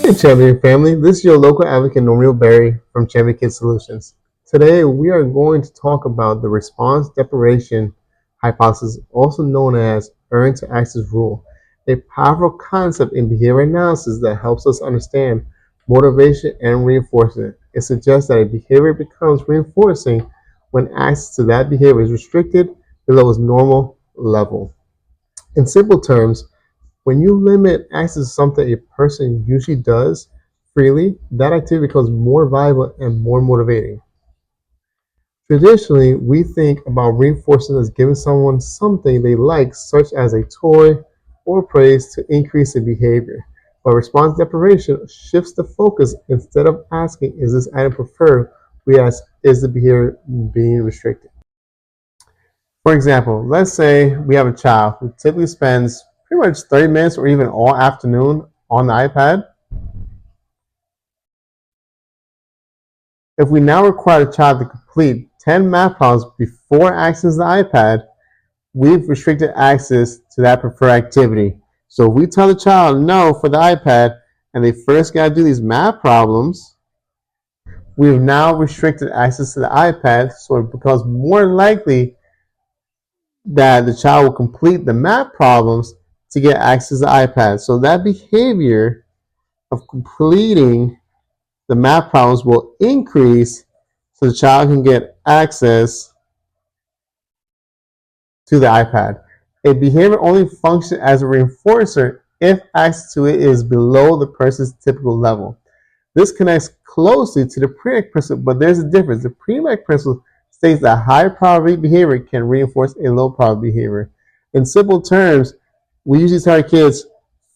Hey Champion family, this is your local advocate Normal Berry from Champion Kids Solutions. Today we are going to talk about the response deprivation hypothesis, also known as earn to access rule, a powerful concept in behavior analysis that helps us understand motivation and reinforcement. It suggests that a behavior becomes reinforcing when access to that behavior is restricted below its normal level. In simple terms, when you limit access to something a person usually does freely, that activity becomes more valuable and more motivating. Traditionally, we think about reinforcement as giving someone something they like, such as a toy or praise, to increase the behavior. But response deprivation shifts the focus. Instead of asking, is this item preferred, we ask, is the behavior being restricted? For example, let's say we have a child who typically spends pretty much 30 minutes or even all afternoon on the iPad. If we now require the child to complete 10 math problems before accessing the iPad, we've restricted access to that preferred activity. So if we tell the child no for the iPad and they first got to do these math problems, we've now restricted access to the iPad, so it becomes more likely that the child will complete the math problems to get access to the iPad. So that behavior of completing the math problems will increase so the child can get access to the iPad. A behavior only functions as a reinforcer if access to it is below the person's typical level. This connects closely to the pre-act principle, but there's a difference. The pre-act principle states that high probability behavior can reinforce a low probability behavior. In simple terms, we usually tell our kids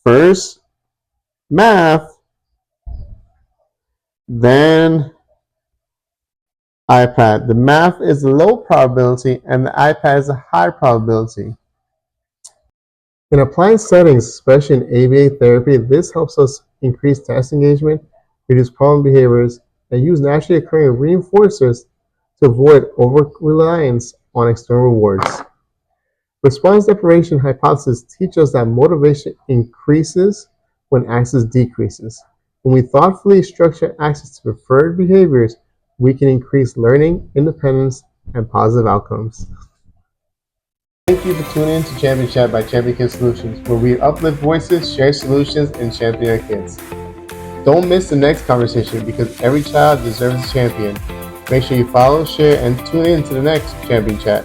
first math, then iPad. The math is a low probability and the iPad is a high probability. In applied settings, especially in ABA therapy, this helps us increase task engagement, reduce problem behaviors, and use naturally occurring reinforcers to avoid over-reliance on external rewards. Response deprivation hypothesis teaches us that motivation increases when access decreases. When we thoughtfully structure access to preferred behaviors, we can increase learning, independence, and positive outcomes. Thank you for tuning in to Champion Chat by Champion Kids Solutions, where we uplift voices, share solutions, and champion our kids. Don't miss the next conversation because every child deserves a champion. Make sure you follow, share, and tune in to the next Champion Chat.